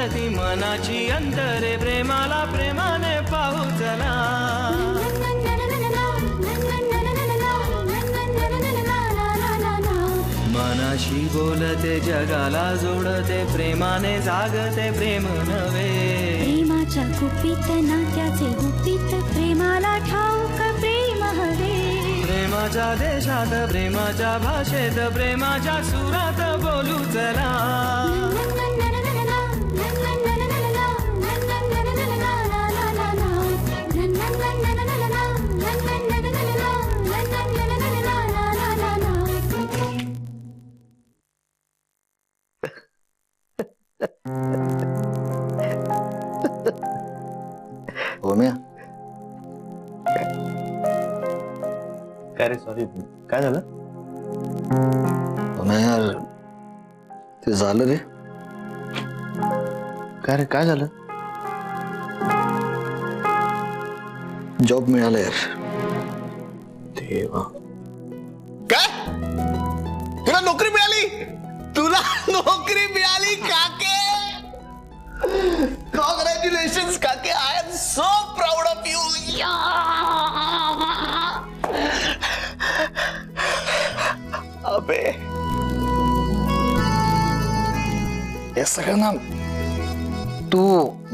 जागती मनाची अंतरे प्रेमाला प्रेमाने पाहू चला मनाशी बोलते जगाला जोडते प्रेमाने जागते प्रेम नव्हे प्रेमाच्या गुपित नात्याचे गुपित प्रेमाला ठाऊक प्रेम हवे प्रेमाच्या देशात प्रेमाच्या भाषेत प्रेमाच्या सुरात बोलू चला ओम्या काय रे सॉरी काय झालं ओम्या यार ते झालं रे काय रे काय झालं जॉब मिळाला यार देवा काय तुला नोकरी मिळाली तुला नोकरी मिळाली काके कॉंग्रॅच्युलेशन्स काके I am so proud of you अबे या सगळ्यांना तू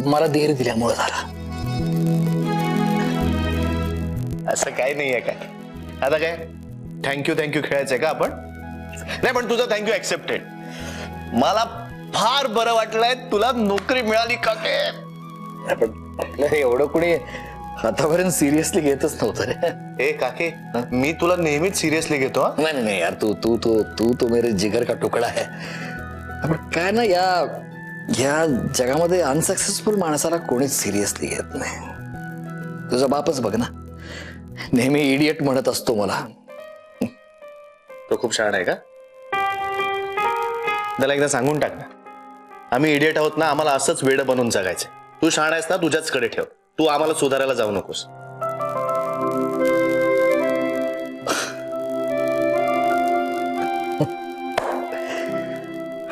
मला धीर दिल्यामुळे झाला असं काही नाहीये काय आता काय थँक्यू खेळायचंय का आपण नाही पण तुझं थँक्यू ऍक्सेप्टेड मला फार बरं वाटलंय तुला नोकरी मिळाली काके पण एवढं कुणी आतापर्यंत सिरियसली घेतच नव्हतं रे ए काके मी तुला नेहमीच सिरियसली घेतो नाही नाही यार तू तू तू तू तो मेरे जिगर का तुकडा है पण काय ना या जगामध्ये अनसक्सेसफुल माणसाला कोणीच सिरियसली घेत नाही तुझा बापच बघ ना नेहमी इडियट म्हणत असतो मला तो खूप शहाणा आहे का त्याला एकदा सांगून टाक ना आम्ही इडियट आहोत ना आम्हाला असंच वेड बनवून जगायचं तू शहाणा आहेस ना तुझ्याच कडे ठेव तू आम्हाला सुधारायला जाऊ नकोस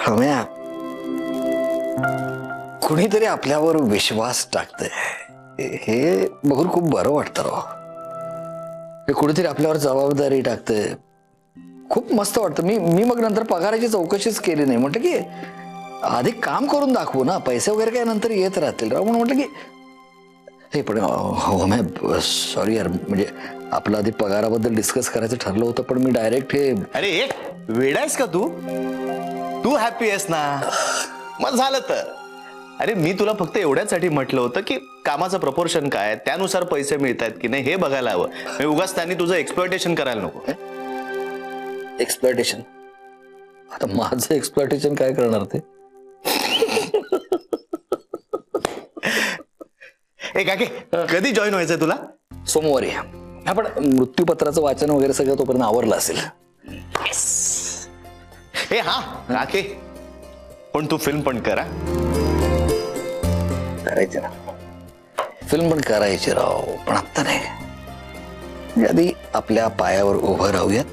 रम्या कुणीतरी आपल्यावर विश्वास टाकतंय हे बघून खूप बरं वाटतं राव हे कुणीतरी आपल्यावर जबाबदारी टाकतंय खूप मस्त वाटतं मी मग नंतर पगाराची चौकशीच केली नाही म्हटलं की आधी काम करून दाखवू ना पैसे वगैरे काय नंतर येत राहतील राव म्हणून म्हटलं की हे पण हो मॅम सॉरी यार म्हणजे आपलं आधी पगाराबद्दल डिस्कस करायचं ठरलं होतं पण मी डायरेक्ट हे अरे वेडायस का तू हॅपी आहेस ना मग झालं तर अरे मी तुला फक्त एवढ्यासाठी म्हटलं होतं की कामाचं प्रपोर्शन काय त्यानुसार पैसे मिळत आहेत की नाही हे बघायला हवं उगाच त्यांनी तुझं एक्सप्लॉयटेशन करायला नको एक्सप्लॉयटेशन आता माझं एक्सप्लॉयटेशन काय करणार ते काके कधी जॉईन व्हायचंय तुला सोमवारी आपण मृत्यूपत्राचं वाचन वगैरे सगळं तोपर्यंत आवरलं असेल हा काके पण तू फिल्म पण करा करायची ना फिल्म पण करायची राव पण आता नाही आधी आपल्या पायावर उभं राहूयात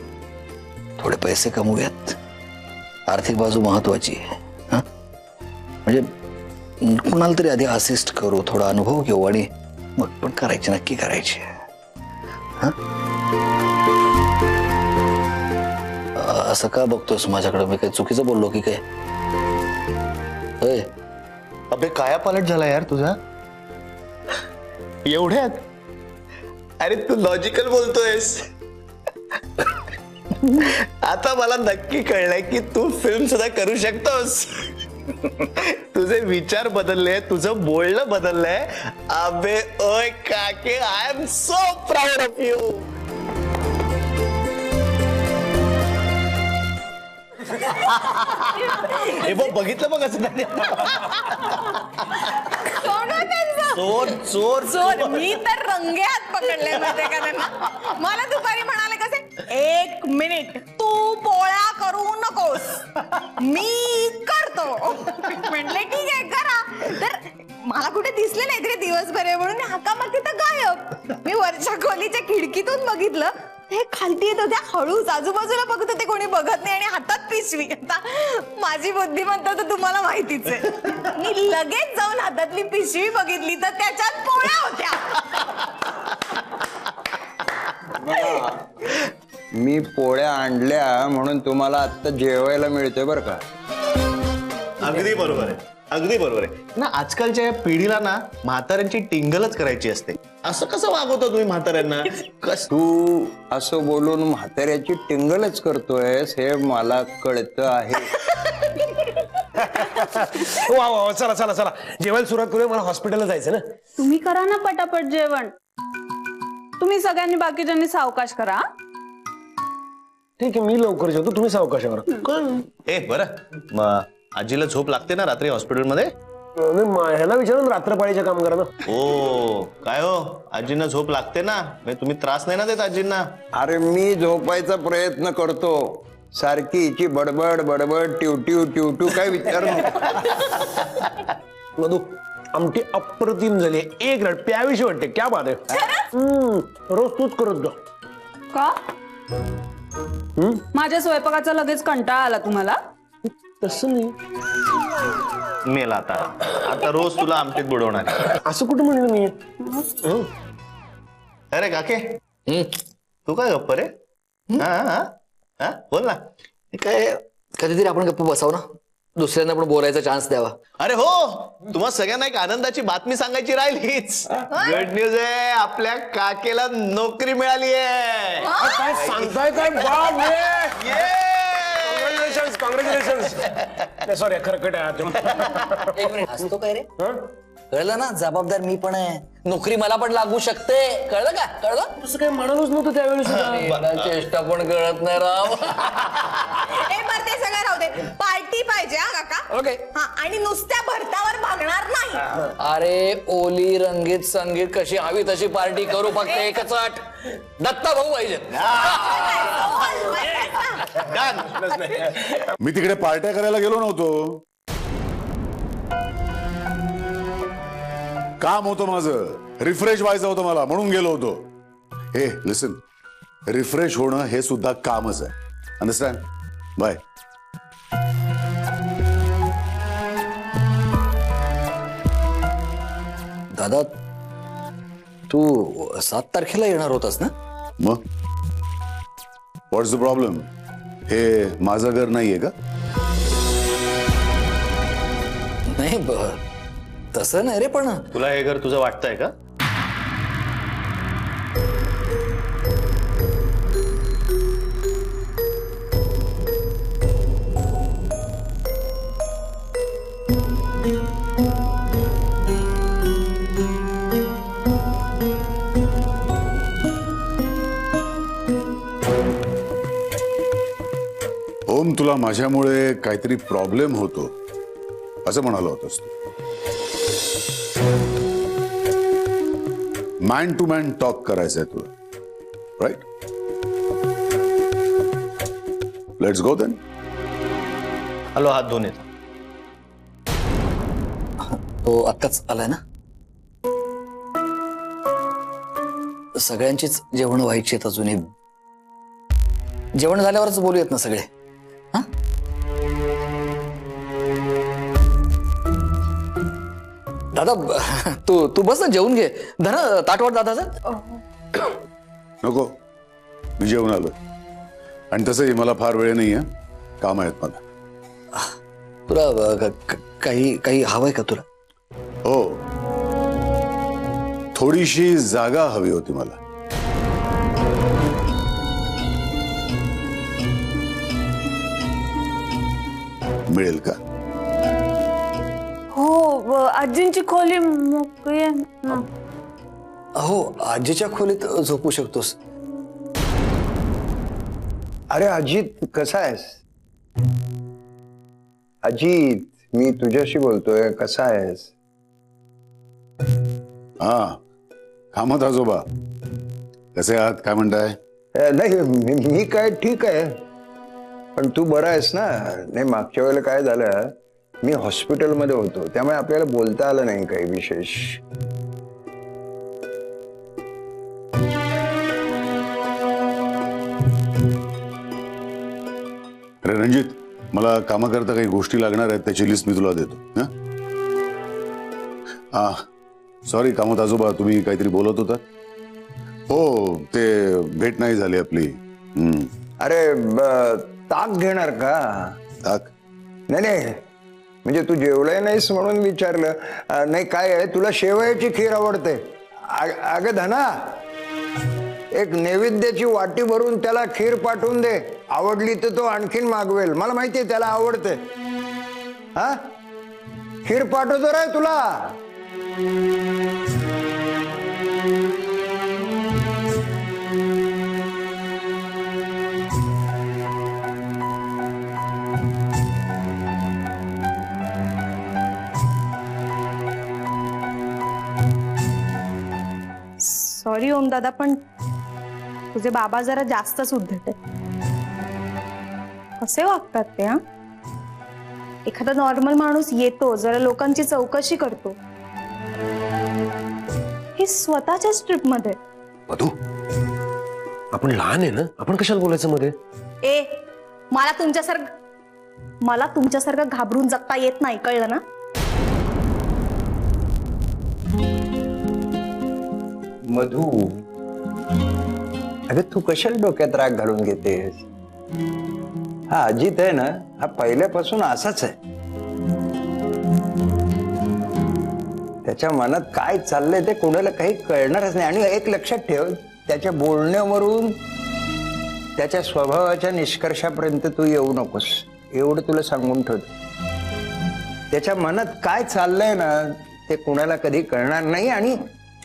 थोडे पैसे कमवूयात आर्थिक बाजू महत्वाची आहे म्हणजे कुणाला तरी आधी असिस्ट करू थोडा अनुभव घेऊ आणि मग पण करायची नक्की करायची असं का बघतोस माझ्याकडे मी काही चुकीचं बोललो की काय अबे काया पालट झाला यार तुझा एवढ्यात अरे तू लॉजिकल बोलतोयस आता मला नक्की कळलंय की तू फिल्म सुद्धा करू शकतोस तुझे विचार बदलले तुझं बोलणं बदललंय अबे ओय काके I am so proud of you हे बघ बघितलं बघ असं चोर चोर चोर मी तर रंगे हात पकडले माहिती का त्यांना मला दुपारी म्हणाले कसे 1 मिनिट तू पोळ्या करू नकोस मी करतो म्हटले ठीक आहे करा तर मला कुठे दिसले नाही तरी दिवसभर म्हणून हाका मागे तर गायब मी वरच्या खोलीच्या खिडकीतून बघितलं हे खालती येत होत्या हळूच, आजूबाजूला बघत होते, कोणी बघत नाही आणि हातात पिशवी. आता माझी बुद्धिमत्ता तर तुम्हाला माहितीच आहे. मी लगेच जाऊन हातातली पिशवी बघितली तर त्याच्यात पोळ्या होत्या. मी पोळ्या आणल्या म्हणून तुम्हाला आता जेवायला मिळतोय बरं का. अगदी बरोबर आहे, अगदी बरोबर आहे ना. आजकालच्या या पिढीला ना म्हाताऱ्यांची टिंगलच करायची असते. असं कसं वागवतो तुम्ही म्हाताऱ्यांना? तू असं बोलून म्हाताऱ्याची टिंगलच करतोयस हे मला कळतं आहे. वा वा, चला चला चला जेवायला सुरुवात करूया. मला हॉस्पिटलला जायचं ना. तुम्ही करा ना पटापट जेवण. तुम्ही सगळ्यांनी बाकीच्यांनी सावकाश करा. ठीक आहे, मी लवकर जेवतो, तुम्ही सावकाशावर. ए बरं, मग आजीला झोप लागते ना रात्री हॉस्पिटलमध्ये? ह्याला विचारून रात्रपाळीच्या काम करा ना. ओ काय हो, आजींना झोप लागते ना? तुम्ही त्रास नाही ना देत आजींना? अरे मी झोपायचा प्रयत्न करतो, सारखी हिची बडबड बडबड ट्यूट्यू ट्यूट्यू काय विचार नको. मधू आमटी अप्रतिम झाली, एक रट प्याविषयी वाटते. क्या बात आहे. रोज तूच करत जा. का माझ्या स्वयंपाकाचा लगेच कंटाळा आला तुम्हाला? तसं नाही. मेला आता, आता रोज तुला आमटीत बुडवणार. असं कुठं म्हणलं मी. अरे काके, तू काय गप्प रे? हा हा हा, बोल ना. काय कधीतरी आपण गप्प बसाव ना, दुसऱ्यांना पण बोलायचा चान्स द्यावा. अरे हो, तुम्हा सगळ्यांना एक आनंदाची बातमी सांगायची राहिलीच. गुड न्यूज आहे, आपल्या काकेला नोकरी मिळाली आहे. काय सांगताय काय? बाप रे, कॉंग्रॅच्युलेशन्स कॉंग्रॅच्युलेशन्स. सॉरी खरकट आहे. एक मिनिट, हसतो काय रे? कळलं ना, जबाबदार मी पण आहे, नोकरी मला पण लागू शकते. कळलं का? कळलं? तसं काही म्हणालच नव्हतं त्यावेळी सुद्धा. चेष्टा पण कळत नाही राव. ए बरं, ते सगळं राहू दे. पार्टी पाहिजे हा काका. ओके. हा, आणि नुसत्या भरतावर भागणार नाही. अरे ओली रंगीत संगीत कशी हवी तशी पार्टी करू, फक्त एकच अट, दत्ता भाऊ पाहिजे. मी तिकडे पार्ट्या करायला गेलो नव्हतो, काम होतं माझं, रिफ्रेश व्हायचं होतं मला, म्हणून गेलो होतो. हे लिसन, रिफ्रेश होणं हे सुद्धा कामच आहे. अंडरस्टँड? बाय. दादा, तू 7 तारखेला येणार होतास ना? मग व्हॉट्स द प्रॉब्लेम? हे माझं घर नाहीये का? नाही तसं नाही रे, पण तुला हे घर तुझं वाटतंय का? ओम, तुला माझ्यामुळे काहीतरी प्रॉब्लेम होतो असं म्हणाला होतास तू. मॅन टू मॅन टॉक करायचंय तुला, right? Let's go then. Hello, हात धुवून येतो. तो आत्ताच आलाय ना? सगळ्यांचीच जेवण व्हायची आहेत अजूनही. जेवण झाल्यावरच बोलूयात ना सगळे. हा, दादा तू बस ना, जेवून घे. धरा ताटवाट दादाचा. नको, मी जेवून आलोय. आणि तसंही मला फार वेळ नाहीये, काम आहेत मला. तुला काही हवंय का तुला? हो, थोडीशी जागा हवी होती मला. मिळेल का? हो, आजींची खोली मोकळी आहे ना. हो, आजीच्या खोलीत झोपू शकतोस. अरे अजित, कसा आहेस? अजित, मी तुझ्याशी बोलतोय, कसा आहेस? हा, कामत आजोबा, कसे आहात? काय म्हणताय? नाही, मी काय ठीक आहे, पण तू बरा आहेस ना? नाही, मागच्या वेळेला काय झालं, मी हॉस्पिटलमध्ये होतो, त्यामुळे आपल्याला बोलता आलं नाही काही विशेष. रणजित, मला कामाकरता काही गोष्टी लागणार आहेत, त्याची लिस्ट मी तुला देतो. सॉरी कामत आजोबा, तुम्ही काहीतरी बोलत होता. हो, ते भेट नाही झाली आपली. अरे ताक घेणार का? ताक? नाही, म्हणजे तू जेवलाय नाहीस म्हणून विचारलं. नाही काय आहे, तुला शेवयाची खीर आवडते? अगं धना, एक नैवेद्याची वाटी भरून त्याला खीर पाठवून दे. आवडली तर तो आणखीन मागवेल. मला माहितीये त्याला आवडते. हा, खीर पाठवतो रे तुला. सॉरी ओम दादा, पण तुझे बाबा जरा जास्तच उद्धट आहेत. कसे वागतात ते? हा, एखादा नॉर्मल माणूस येतो, जरा लोकांची चौकशी करतो. हे स्वतःच्याच ट्रिप मध्ये. मधू, आपण लहान आहे ना, आपण कशाला बोलायचं मध्ये? मला तुमच्यासारखं घाबरून जगता येत नाही, कळलं ना? मधू, अगं तू कशाला डोक्यात राग घालून घेतेस? हा अजित आहे ना, हा पहिल्यापासून असाच आहे. त्याच्या मनात काय चाललंय ते कोणाला काही कळणारच नाही. आणि एक लक्षात ठेव, त्याच्या बोलण्यावरून त्याच्या स्वभावाच्या निष्कर्षापर्यंत तू येऊ नकोस, एवढं तुला सांगून ठेवतो. त्याच्या मनात काय चाललंय ना ते कोणाला कधी कळणार नाही, आणि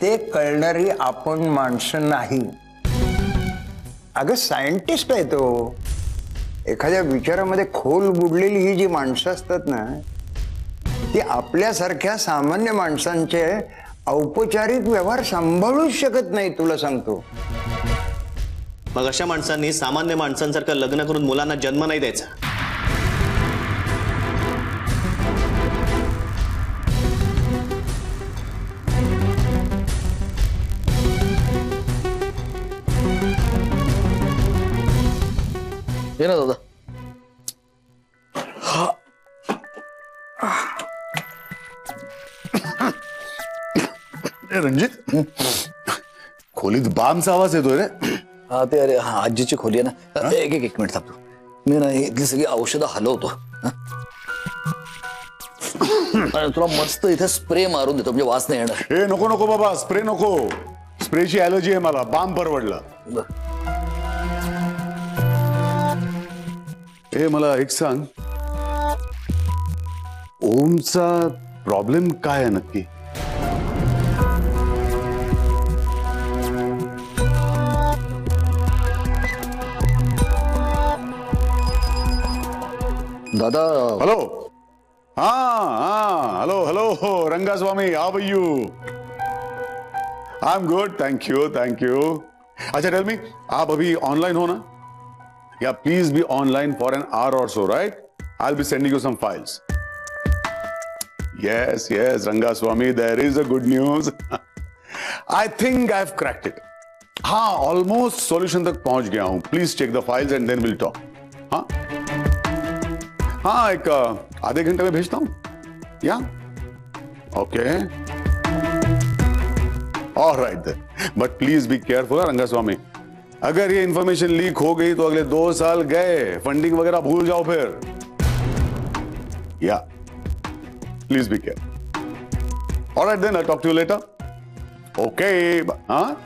ते कळणारी आपण माणसं नाही. अगं सायंटिस्ट आहे तो. एखाद्या विचारामध्ये खोल बुडलेली ही जी माणसं असतात ना, ती आपल्यासारख्या सामान्य माणसांचे औपचारिक व्यवहार सांभाळूच शकत नाही, तुला सांगतो. मग अशा माणसांनी सामान्य माणसांसारखं लग्न करून मुलांना जन्म नाही द्यायचा. ये ना दादा. रणजित, खोलीत बामचा आवाज येतोय रे. हा ते, अरे हा आजीची खोली आहे ना. एक मिनिट थांबतो मी ना, इथली सगळी औषधं हलवतो. तुला मस्त इथे स्प्रे मारून देतो, म्हणजे वास नाही येणार. हे नको नको बाबा, स्प्रे नको. स्प्रेची ॲलर्जी आहे मला, बाम परवडला. हे मला एक सांग, ओमचा प्रॉब्लेम काय आहे नक्की? दादा. हॅलो. हाँ, hello Rangaswamy, how are you? I am good, thank you. अच्छा टेल मी, आप अभी ऑनलाइन हो ना? Yeah, please be online for an hour or so, right? I'll be sending you some files. Yes, Rangaswamy, there is a good news. I think I've cracked it. हाँ, almost solution तक पहुंच गया हूं. Please check the files and then we'll talk. हाँ, एक आधे घंटे में भेजता हूं. Yeah? Okay. All right then. But please be careful, Rangaswamy. अगर ये इंफॉर्मेशन लीक हो गई तो अगले 2 साल गए, फंडिंग वगैरह भूल जाओ फिर. Yeah please be care. Alright then, I talk to you later. Okay. हाँ,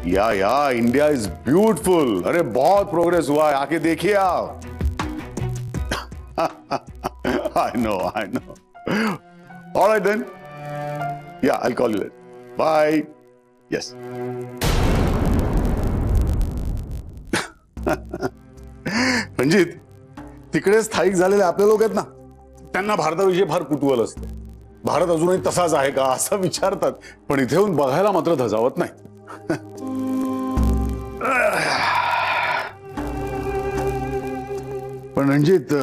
या इंडिया इज ब्यूटीफुल. अरे बहुत प्रोग्रेस हुआ है, आके देखिए आप. I know. Alright then, yeah I call you later. Bye. Yes. Ranjit, तिकडे स्थायिक झालेले आपले लोक आहेत ना, त्यांना भारताविषयी फार कुतूहल असते. भारत अजूनही तसाच आहे का असं विचारतात, पण इथे येऊन बघायला मात्र धजावत नाही. पण रणजित,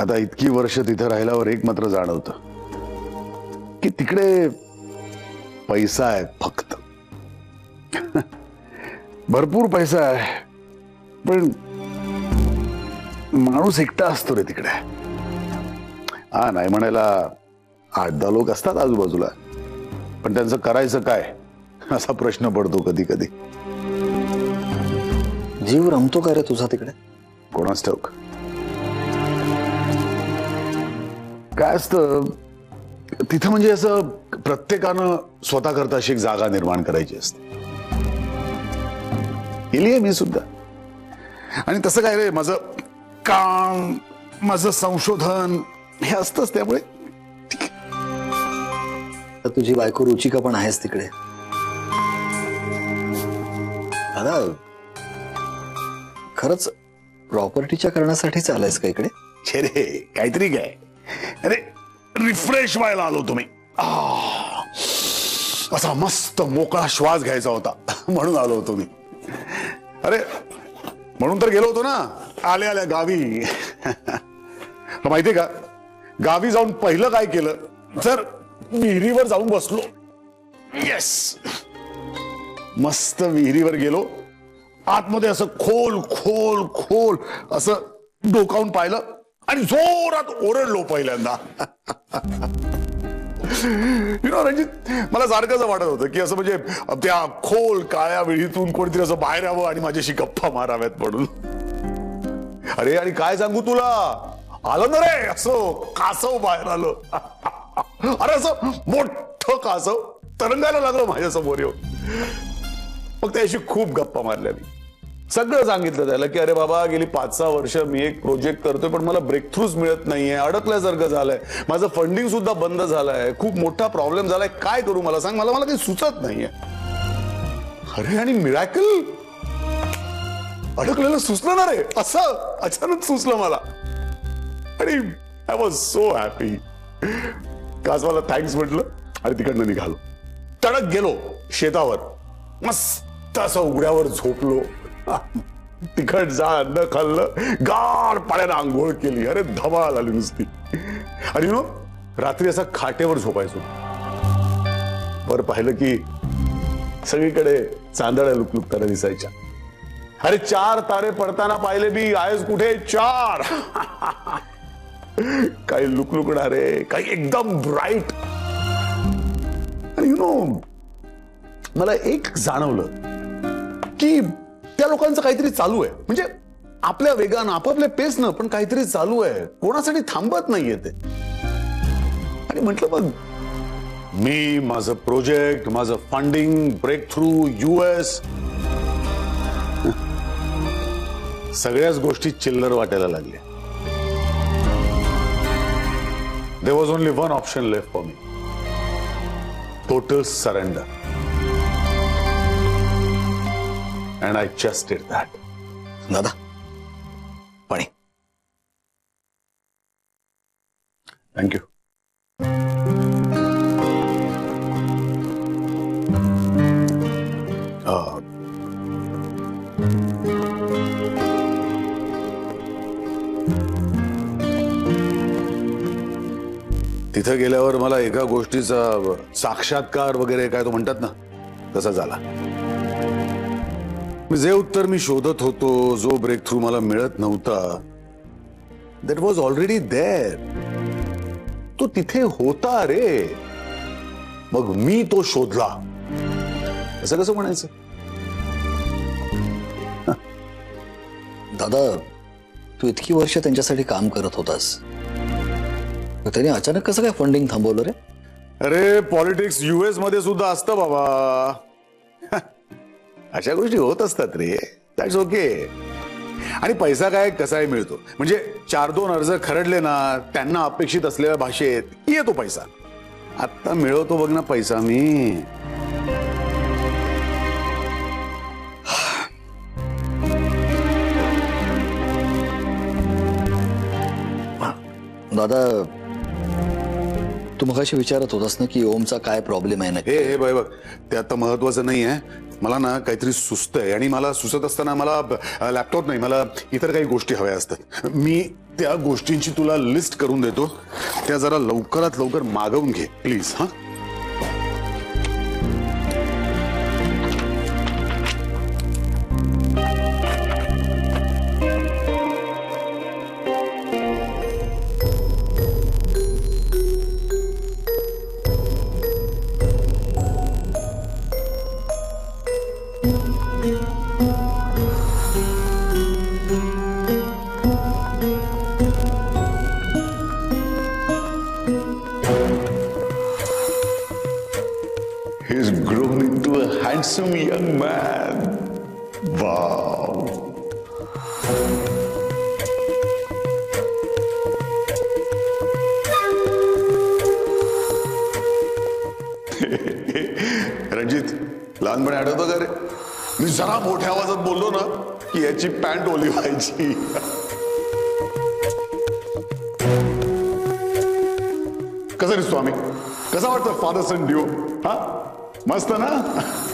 आता इतकी वर्ष तिथे राहिल्यावर एक मात्र जाणवतं की तिकडे पैसा आहे फक्त. भरपूर पैसा आहे, पण माणूस एकटा असतो रे तिकडे. हा, नाही म्हणायला 8-10 लोक असतात आजूबाजूला, पण त्यांचं करायचं काय असा प्रश्न पडतो कधी कधी. जीव रमतो का रे तुझा तिकडे? कोणास ठाऊक काय असतं तिथं. म्हणजे असं प्रत्येकानं स्वतः करता अशी एक जागा निर्माण करायची असते. केली आहे मी सुद्धा. आणि तसं काय रे, माझं काम, माझं संशोधन हे असतंच. त्यामुळे तुझी बायको रुचिका पण आहेस तिकडे. दादा, खरंच प्रॉपर्टीच्या कारणासाठीच आलायस का इकडे? छे रे, काहीतरी काय. अरे रिफ्रेश व्हायला आलो तुम्ही. असा मस्त मोकळा श्वास घ्यायचा होता म्हणून आलो होतो मी. अरे म्हणून तर गेलो होतो ना आल्या आल्या गावी. माहितीये का, गावी जाऊन पहिलं काय केलं, जर विहिरीवर जाऊन बसलो. येस, मस्त विहिरीवर गेलो. आतमध्ये असं खोल खोल खोल असं डोकावून पाहिलं आणि जोरात ओरडलो पहिल्यांदा. रणजित, मला सारखं असं वाटत होतं की असं म्हणजे त्या खोल काळ्या विहिरीतून कोणीतरी असं बाहेर यावं आणि माझ्याशी गप्पा माराव्यात म्हणून. अरे आणि काय सांगू तुला, आलं ना रे असं कासव बाहेर आलं. अरे असं मोठं कासव तरंगायला लागलं माझ्या समोर येऊन. मग त्याशी खूप गप्पा मारल्या मी. सगळं सांगितलं त्याला की अरे बाबा, गेली 5-6 वर्ष मी एक प्रोजेक्ट करतोय पण मला ब्रेक थ्रूच मिळत नाहीये, अडकल्यासारखं झालंय, माझं फंडिंग सुद्धा बंद झालंय, खूप मोठा प्रॉब्लेम झालाय, काय करू मला सांग, मला काही सुचत नाहीये. अरे आणि मिरॅकल, अडकलेलं सुचलं ना रे, असं अचानक सुचलं मला. आणि आय वॉज सो हॅपी. कासवाला थँक्स म्हटलं आणि तिकडनं निघालो. तडक गेलो शेतावर, मस्त असं उघड्यावर झोपलो. तिखट जा अन्न खाल्लं, गार पाण्यानं आंघोळ केली. अरे धमाल आली नुसती. आणि रात्री असा खाटेवर झोपायचो. वर पाहिलं की सगळीकडे चांदण्या लुकलुकताना दिसायच्या. अरे 4 तारे पडताना पाहिले मी, आहेस कुठे 4. काही लुकलुकणारे, काही एकदम ब्राईट. आणि मला एक जाणवलं की त्या लोकांचं काहीतरी चालू आहे. म्हणजे आपल्या वेगानं, आपापल्या पेसनं, पण काहीतरी चालू आहे. कोणासाठी थांबत नाहीये ते. आणि म्हटलं मग मी, माझं प्रोजेक्ट, माझं फंडिंग, ब्रेक थ्रू, US, सगळ्याच गोष्टी चिल्लर वाटायला लागल्या. There was only one option left for me. Total surrender. And I just did that. दादा, पाणी. Thank you. तिथं गेल्यावर मला एका गोष्टीचा साक्षात्कार वगैरे काय तो म्हणतात ना, तसा झाला. जे उत्तर मी शोधत होतो, जो ब्रेक थ्रू मला मिळत नव्हता, दॅट वॉज ऑलरेडी देअर. तो तिथे होता रे. मग मी तो शोधला, असं कसं म्हणायचं? दादा, तू इतकी वर्ष त्यांच्यासाठी काम करत होतास, त्यांनी अचानक कसं काय फंडिंग थांबवलं रे? अरे पॉलिटिक्स US मध्ये सुद्धा असतं बाबा. अशा गोष्टी होत असतात रे. That's okay. आणि पैसा काय कसाही मिळतो. म्हणजे 4-2 अर्ज खरडले ना, त्यांना अपेक्षित असलेल्या भाषेत येतो पैसा. आता मिळवतो बघ ना पैसा मी. दादा, तू मगाशी विचारत होतास ना की ओमचा काय प्रॉब्लेम आहे ना. हे बघ, ते आता महत्वाचं नाही आहे. मला ना काहीतरी सुचतंय आणि मला सुचत असताना मला लॅपटॉप नाही, मला इतर काही गोष्टी हव्या असतात. मी त्या गोष्टींची तुला लिस्ट करून देतो. त्या जरा लवकरात लवकर मागवून घे प्लीज. हा, handsome young man. Wow. Ranjit, लहानपणी आठवतो का रे, मी जरा मोठ्या आवाजात बोललो ना की याची पॅन्ट ओली व्हायची. कसं दिसतो आम्ही, कसा वाटतं फादर सन ड्युओ? हा, मस्त ना.